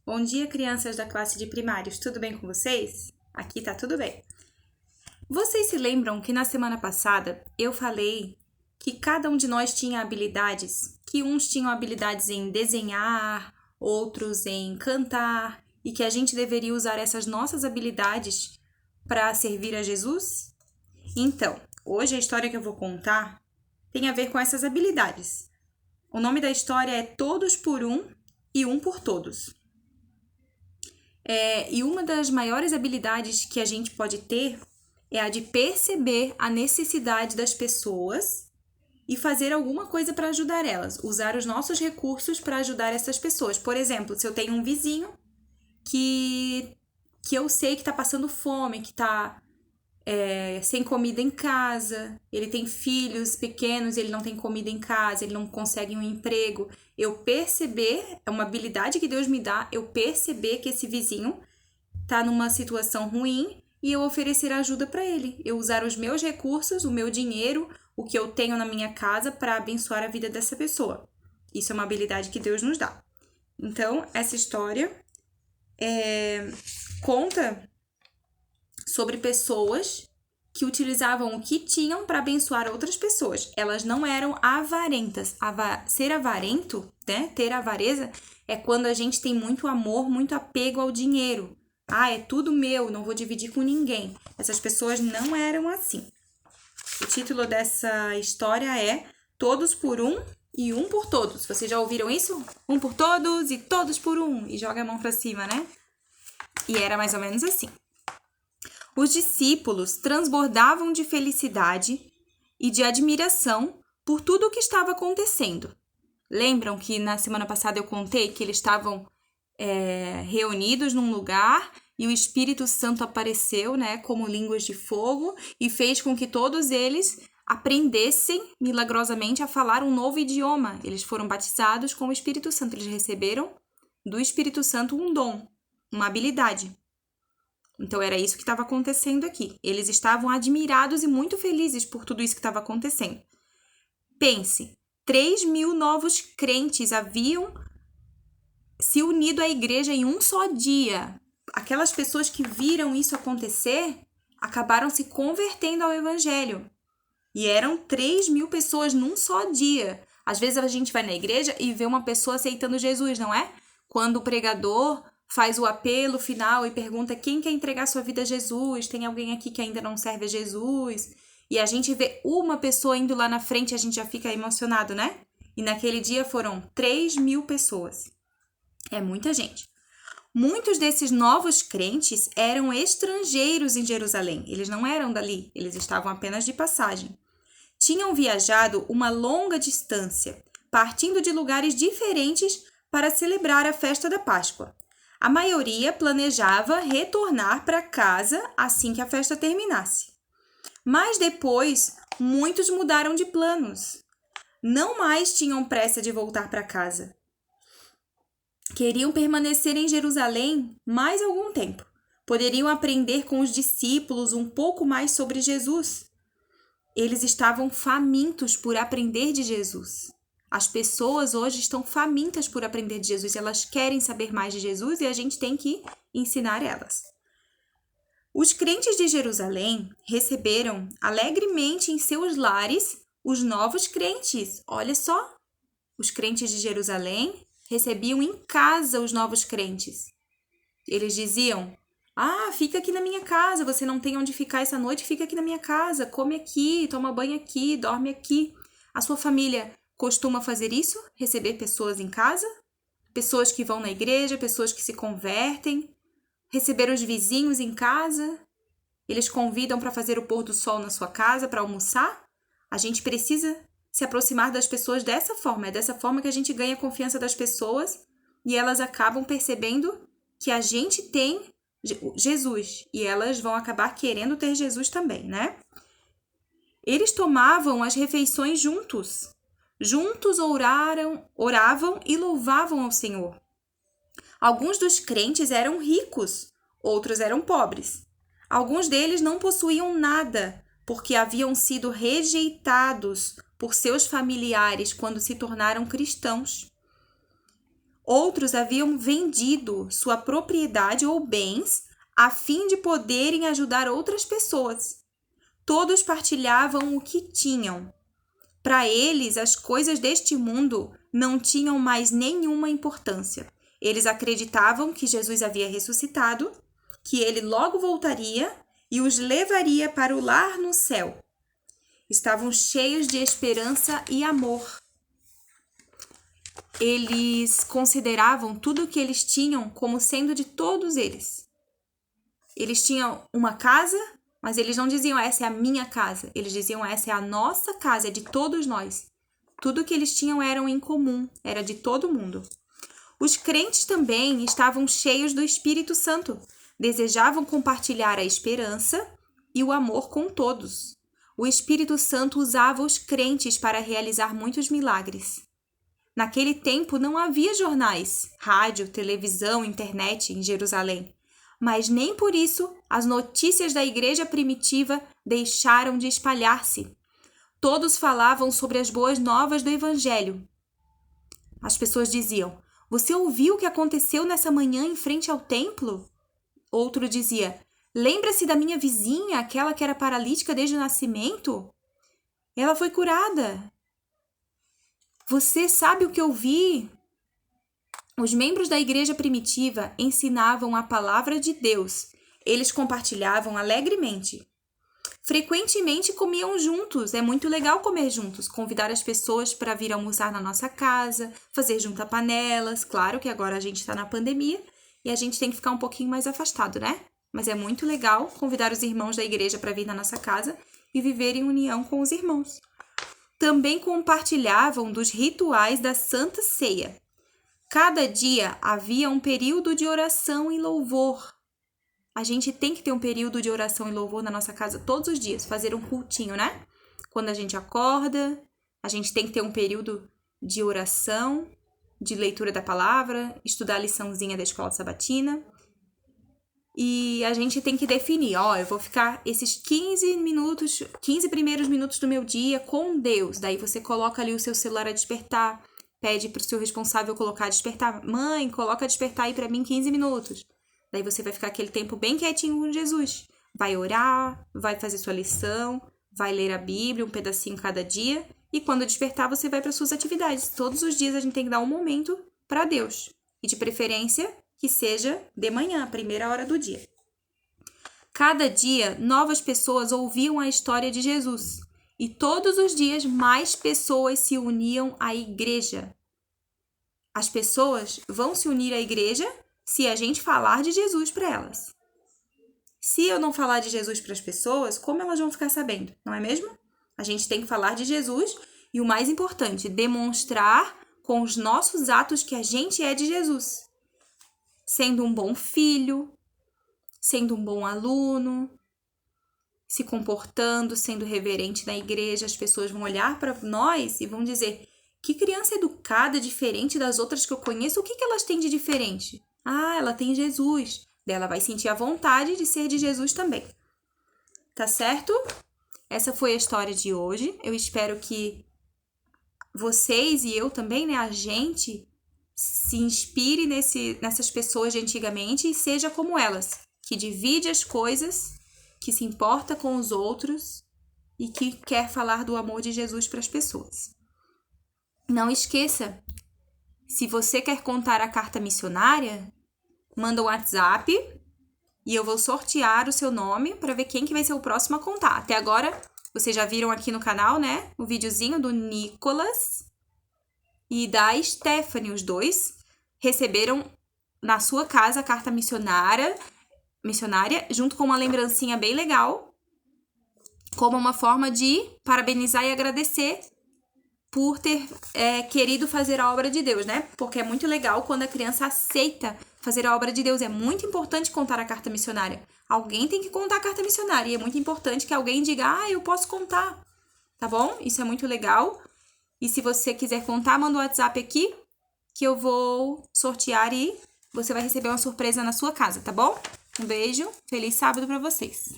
Bom dia, crianças da classe de primários. Tudo bem com vocês? Aqui tá tudo bem. Vocês se lembram que na semana passada eu falei que cada um de nós tinha habilidades, que uns tinham habilidades em desenhar, outros em cantar, e que a gente deveria usar essas nossas habilidades para servir a Jesus? Então, hoje a história que eu vou contar tem a ver com essas habilidades. O nome da história é Todos por Um e Um por Todos. E uma das maiores habilidades que a gente pode ter é a de perceber a necessidade das pessoas e fazer alguma coisa para ajudar elas, usar os nossos recursos para ajudar essas pessoas. Por exemplo, se eu tenho um vizinho que eu sei que está passando fome, que está sem comida em casa, ele tem filhos pequenos, ele não tem comida em casa, ele não consegue um emprego. Eu perceber, é uma habilidade que Deus me dá, eu perceber que esse vizinho está numa situação ruim e eu oferecer ajuda para ele. Eu usar os meus recursos, o meu dinheiro, o que eu tenho na minha casa para abençoar a vida dessa pessoa. Isso é uma habilidade que Deus nos dá. Então, essa história conta sobre pessoas que utilizavam o que tinham para abençoar outras pessoas. Elas não eram avarentas. Ser avarento, né? Ter avareza, é quando a gente tem muito amor, muito apego ao dinheiro. É tudo meu, não vou dividir com ninguém. Essas pessoas não eram assim. O título dessa história é Todos por Um e Um por Todos. Vocês já ouviram isso? Um por todos e todos por um. E joga a mão para cima, né? E era mais ou menos assim. Os discípulos transbordavam de felicidade e de admiração por tudo o que estava acontecendo. Lembram que na semana passada eu contei que eles estavam reunidos num lugar e o Espírito Santo apareceu, né, como línguas de fogo e fez com que todos eles aprendessem milagrosamente a falar um novo idioma. Eles foram batizados com o Espírito Santo. Eles receberam do Espírito Santo um dom, uma habilidade. Então, era isso que estava acontecendo aqui. Eles estavam admirados e muito felizes por tudo isso que estava acontecendo. Pense, 3.000 novos crentes haviam se unido à igreja em um só dia. Aquelas pessoas que viram isso acontecer acabaram se convertendo ao evangelho. E eram 3.000 pessoas num só dia. Às vezes a gente vai na igreja e vê uma pessoa aceitando Jesus, não é? Quando o pregador faz o apelo final e pergunta quem quer entregar sua vida a Jesus, tem alguém aqui que ainda não serve a Jesus, e a gente vê uma pessoa indo lá na frente, a gente já fica emocionado, né? E naquele dia foram 3.000 pessoas. É muita gente. Muitos desses novos crentes eram estrangeiros em Jerusalém, eles não eram dali, eles estavam apenas de passagem. Tinham viajado uma longa distância, partindo de lugares diferentes para celebrar a festa da Páscoa. A maioria planejava retornar para casa assim que a festa terminasse. Mas depois, muitos mudaram de planos. Não mais tinham pressa de voltar para casa. Queriam permanecer em Jerusalém mais algum tempo. Poderiam aprender com os discípulos um pouco mais sobre Jesus. Eles estavam famintos por aprender de Jesus. As pessoas hoje estão famintas por aprender de Jesus, elas querem saber mais de Jesus e a gente tem que ensinar elas. Os crentes de Jerusalém receberam alegremente em seus lares os novos crentes. Olha só, os crentes de Jerusalém recebiam em casa os novos crentes. Eles diziam, fica aqui na minha casa, você não tem onde ficar essa noite, fica aqui na minha casa, come aqui, toma banho aqui, dorme aqui. A sua família costuma fazer isso? Receber pessoas em casa? Pessoas que vão na igreja, pessoas que se convertem? Receber os vizinhos em casa? Eles convidam para fazer o pôr do sol na sua casa, para almoçar? A gente precisa se aproximar das pessoas dessa forma. É dessa forma que a gente ganha a confiança das pessoas e elas acabam percebendo que a gente tem Jesus e elas vão acabar querendo ter Jesus também, né? Eles tomavam as refeições juntos. Juntos oravam e louvavam ao Senhor. Alguns dos crentes eram ricos, outros eram pobres. Alguns deles não possuíam nada, porque haviam sido rejeitados por seus familiares quando se tornaram cristãos. Outros haviam vendido sua propriedade ou bens a fim de poderem ajudar outras pessoas. Todos partilhavam o que tinham. Para eles, as coisas deste mundo não tinham mais nenhuma importância. Eles acreditavam que Jesus havia ressuscitado, que ele logo voltaria e os levaria para o lar no céu. Estavam cheios de esperança e amor. Eles consideravam tudo o que eles tinham como sendo de todos eles. Eles tinham uma casa, mas eles não diziam, essa é a minha casa. Eles diziam, essa é a nossa casa, é de todos nós. Tudo que eles tinham era em comum, era de todo mundo. Os crentes também estavam cheios do Espírito Santo. Desejavam compartilhar a esperança e o amor com todos. O Espírito Santo usava os crentes para realizar muitos milagres. Naquele tempo não havia jornais, rádio, televisão, internet em Jerusalém. Mas nem por isso as notícias da igreja primitiva deixaram de espalhar-se. Todos falavam sobre as boas novas do Evangelho. As pessoas diziam, você ouviu o que aconteceu nessa manhã em frente ao templo? Outro dizia, lembra-se da minha vizinha, aquela que era paralítica desde o nascimento? Ela foi curada. Você sabe o que eu vi? Os membros da igreja primitiva ensinavam a palavra de Deus. Eles compartilhavam alegremente. Frequentemente comiam juntos. É muito legal comer juntos. Convidar as pessoas para vir almoçar na nossa casa, fazer junta-panelas. Claro que agora a gente está na pandemia e a gente tem que ficar um pouquinho mais afastado, né? Mas é muito legal convidar os irmãos da igreja para vir na nossa casa e viver em união com os irmãos. Também compartilhavam dos rituais da Santa Ceia. Cada dia havia um período de oração e louvor. A gente tem que ter um período de oração e louvor na nossa casa todos os dias, fazer um cultinho, né? Quando a gente acorda, a gente tem que ter um período de oração, de leitura da palavra, estudar a liçãozinha da escola sabatina. E a gente tem que definir, eu vou ficar esses 15 primeiros minutos do meu dia com Deus. Daí você coloca ali o seu celular a despertar, pede para o seu responsável colocar a despertar. Mãe, coloca a despertar aí para mim 15 minutos. Daí você vai ficar aquele tempo bem quietinho com Jesus. Vai orar, vai fazer sua lição, vai ler a Bíblia, um pedacinho cada dia. E quando despertar, você vai para suas atividades. Todos os dias a gente tem que dar um momento para Deus. E de preferência, que seja de manhã, a primeira hora do dia. Cada dia, novas pessoas ouviam a história de Jesus. E todos os dias, mais pessoas se uniam à igreja. As pessoas vão se unir à igreja se a gente falar de Jesus para elas. Se eu não falar de Jesus para as pessoas, como elas vão ficar sabendo? Não é mesmo? A gente tem que falar de Jesus e, o mais importante, demonstrar com os nossos atos que a gente é de Jesus. Sendo um bom filho, sendo um bom aluno, se comportando, sendo reverente na igreja, as pessoas vão olhar para nós e vão dizer, que criança educada, diferente das outras que eu conheço, o que elas têm de diferente? Ah, ela tem Jesus. Daí ela vai sentir a vontade de ser de Jesus também. Tá certo? Essa foi a história de hoje. Eu espero que vocês e eu também, né, a gente se inspire nessas pessoas de antigamente e seja como elas, que divide as coisas, que se importa com os outros e que quer falar do amor de Jesus para as pessoas. Não esqueça, se você quer contar a carta missionária, manda um WhatsApp e eu vou sortear o seu nome para ver quem que vai ser o próximo a contar. Até agora, vocês já viram aqui no canal, né? O videozinho do Nicolas e da Stephanie. Os dois receberam na sua casa a carta missionária, junto com uma lembrancinha bem legal, como uma forma de parabenizar e agradecer por ter querido fazer a obra de Deus, né? Porque é muito legal quando a criança aceita fazer a obra de Deus. É muito importante contar a carta missionária. Alguém tem que contar a carta missionária. E é muito importante que alguém diga, eu posso contar. Tá bom? Isso é muito legal. E se você quiser contar, manda um WhatsApp aqui que eu vou sortear e você vai receber uma surpresa na sua casa, tá bom? Um beijo. Feliz sábado pra vocês.